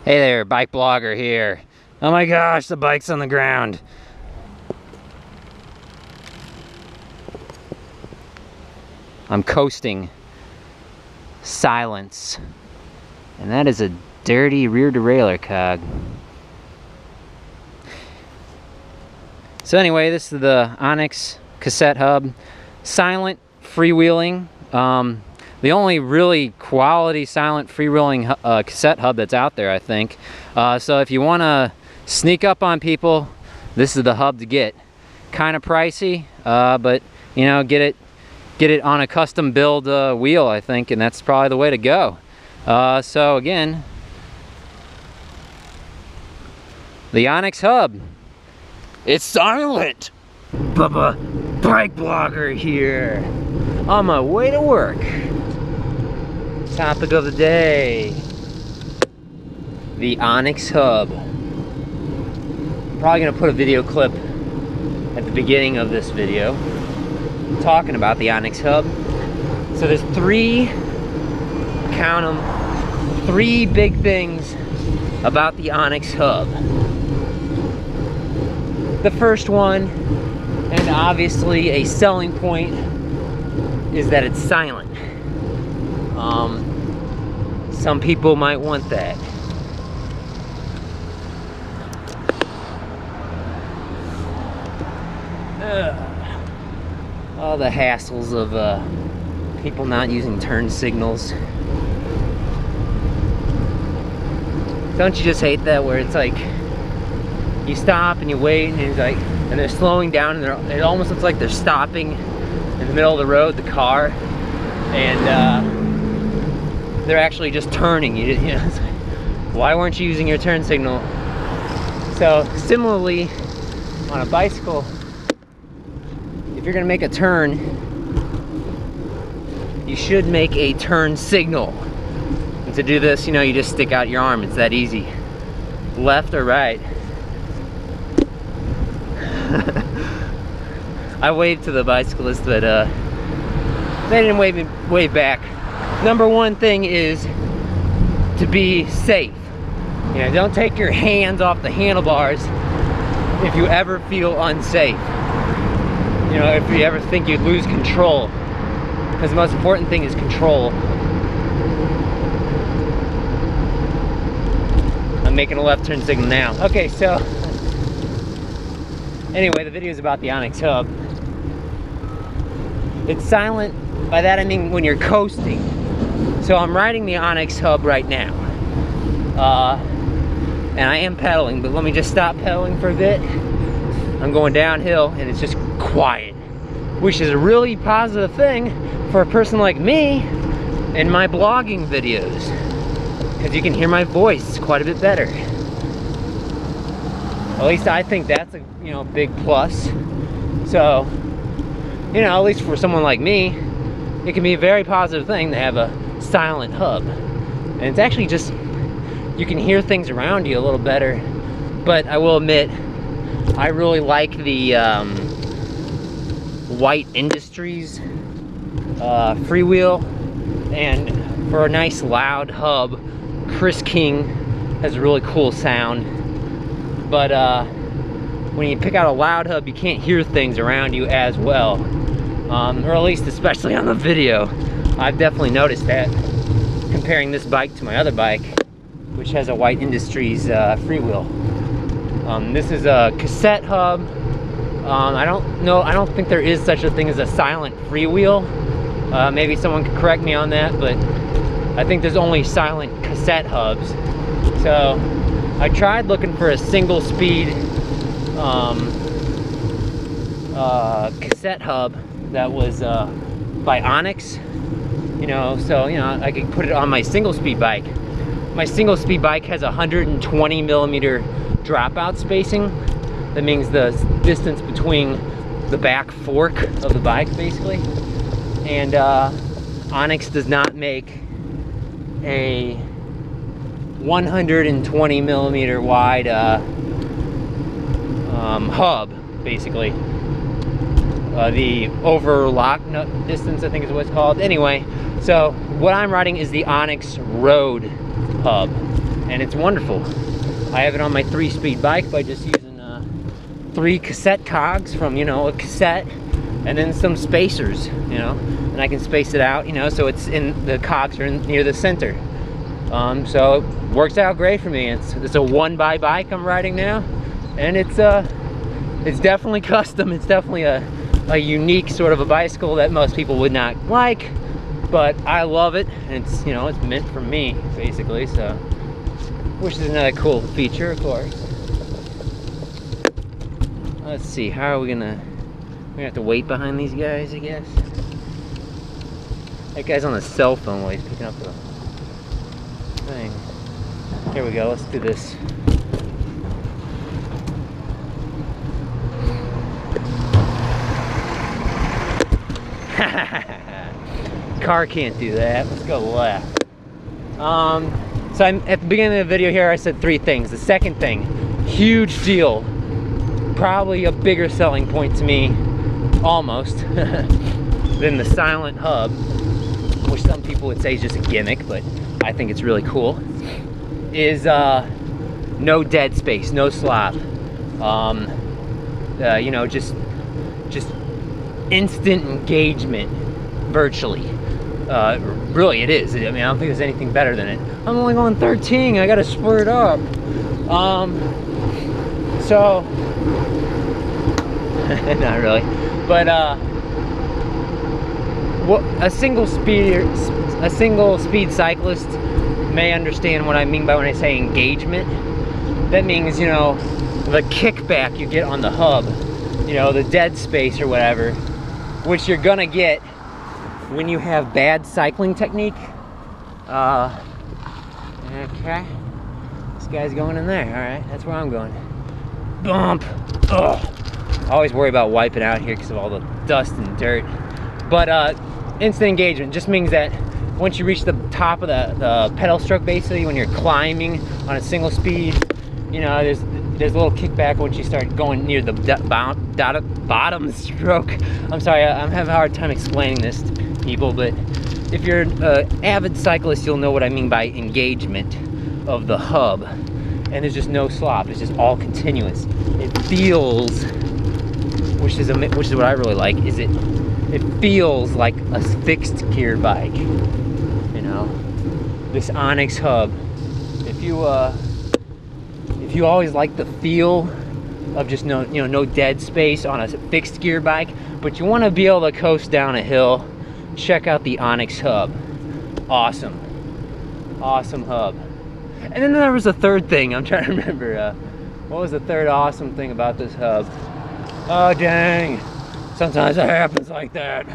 Hey there, bike blogger here. Oh my gosh, the bike's on the ground. I'm coasting. Silence. And that is a dirty rear derailleur cog. So anyway, this is the Onyx Cassette hub. Silent, freewheeling. The only really quality silent freewheeling cassette hub that's out there, I think. So if you want to sneak up on people, this is the hub to get. Kind of pricey, but you know, get it on a custom build wheel, I think, and that's probably the way to go. So again, the Onyx hub. It's silent. Bubba, bike blogger here. On my way to work. Topic of the day. The Onyx hub. I'm probably gonna put a video clip at the beginning of this video talking about the Onyx hub. So there's count them, three big things about the Onyx hub. The first one, and obviously a selling point, is that it's silent. Some people might want that. All the hassles of people not using turn signals. Don't you just hate that, where it's like you stop and you wait and it's like, and they're slowing down and it almost looks like they're stopping in the middle of the road, the car, and they're actually just turning. You know, it's like, why weren't you using your turn signal? So similarly, on a bicycle, if you're gonna make a turn, you should make a turn signal. And to do this, you know, you just stick out your arm. It's that easy. Left or right. I waved to the bicyclist, but they didn't wave back. Number one thing is to be safe. You know, don't take your hands off the handlebars if you ever feel unsafe. You know, if you ever think you'd lose control, because the most important thing is control. I'm making a left turn signal now. Okay, so anyway, the video is about the Onyx hub. It's silent. By that I mean when you're coasting. So I'm riding the Onyx hub right now. And I am pedaling, but let me just stop pedaling for a bit. I'm going downhill and it's just quiet, which is a really positive thing for a person like me in my blogging videos, because you can hear my voice quite a bit better. At least I think that's a big plus. So, you know, at least for someone like me, it can be a very positive thing to have a silent hub. And it's actually just, you can hear things around you a little better. But I will admit, I really like the White Industries Freewheel. And for a nice loud hub, Chris King has a really cool sound. But when you pick out a loud hub, you can't hear things around you as well. Or at least especially on the video. I've definitely noticed that comparing this bike to my other bike, which has a White Industries Freewheel. This is a cassette hub. I don't think there is such a thing as a silent freewheel. Maybe someone could correct me on that, but I think there's only silent cassette hubs. So I tried looking for a single speed cassette hub that was by Onyx, so I could put it on my single speed bike. My single speed bike has 120 millimeter dropout spacing. That means the distance between the back fork of the bike, basically. And Onyx does not make a 120 millimeter wide hub, basically. The overlock distance, I think is what it's called. Anyway, so what I'm riding is the Onyx Road hub. and it's wonderful. I have it on my 3-speed bike by just using 3 cassette cogs from, you know, a cassette, and then some spacers, you know, and I can space it out, you know, so it's in, the cogs are near the center. So it works out great for me. It's a 1x bike I'm riding now, and it's definitely custom. It's definitely a unique sort of a bicycle that most people would not like, but I love it. And it's, you know, it's meant for me basically. So, which is another cool feature, of course. Let's see, how are we gonna have to wait behind these guys, I guess. That guy's on the cell phone while he's picking up the thing. Here we go, let's do this. Car can't do that. Let's go left. So at the beginning of the video here, I said 3 things. The second thing, huge deal, probably a bigger selling point to me, almost, than the silent hub, which some people would say is just a gimmick, but I think it's really cool, is no dead space, no slop. You know, just instant engagement, virtually. Really, it is. I mean, I don't think there's anything better than it. I'm only going 13. I gotta spurt up. So, not really. But what a single speed cyclist may understand what I mean by when I say engagement. That means, you know, the kickback you get on the hub, you know, the dead space or whatever, which you're gonna get when you have bad cycling technique. Okay, this guy's going in there. All right, that's where I'm going. Bump. Ugh. I always worry about wiping out here because of all the dust and dirt. But instant engagement just means that once you reach the top of the pedal stroke, basically when you're climbing on a single speed, you know, there's a little kickback once you start going near the bottom stroke. I'm sorry, I'm having a hard time explaining this to people, but if you're an avid cyclist, you'll know what I mean by engagement of the hub. And there's just no slop. It's just all continuous. It feels, which is what I really like, is it feels like a fixed gear bike. You know, this Onyx hub. If you always like the feel of just no dead space on a fixed gear bike, but you want to be able to coast down a hill, check out the Onyx hub. Awesome hub. And then there was a third thing. I'm trying to remember. What was the third awesome thing about this hub? Oh dang! Sometimes it happens like that.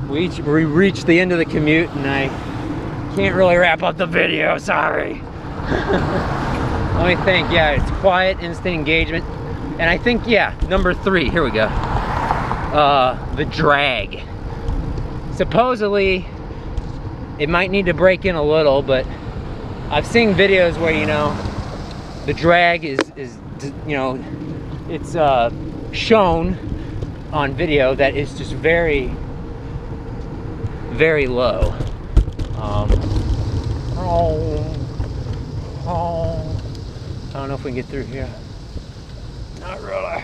We reached the end of the commute, and I can't really wrap up the video. Sorry. Let me think. Yeah, it's quiet, instant engagement, and I think, yeah, number 3. Here we go. The drag. Supposedly, it might need to break in a little, but I've seen videos where, you know, the drag is you know, it's shown on video that it's just very, very low. I don't know if we can get through here. Not really.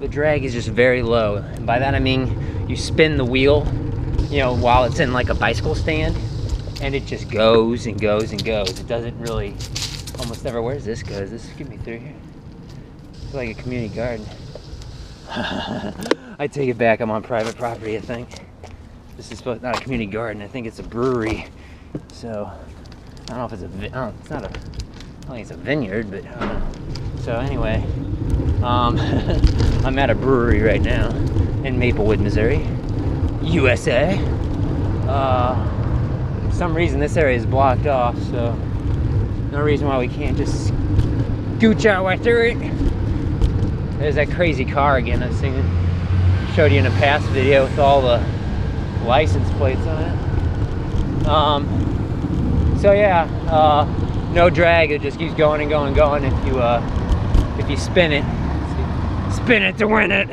The drag is just very low, and by that I mean you spin the wheel, you know, while it's in like a bicycle stand, and it just goes and goes and goes. It doesn't really, almost never. Where's this go? Does this get me through here? It's like a community garden. I take it back. I'm on private property, I think. This is not a community garden. I think it's a brewery. So I don't know if it's it's not a. I don't think it's a vineyard, but I don't know. So anyway, I'm at a brewery right now in Maplewood, Missouri, USA. For some reason this area is blocked off, so no reason why we can't just scooch our way through it. There's that crazy car again. I've seen it. Showed you in a past video with all the license plates on it. So yeah, no drag. It just keeps going and going and going. If you spin it to win it.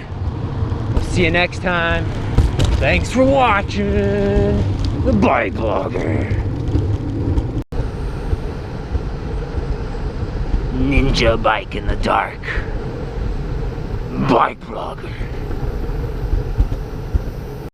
We'll see you next time. Thanks for watching the Bike Blogger. Ninja bike in the dark. Bike Blogger.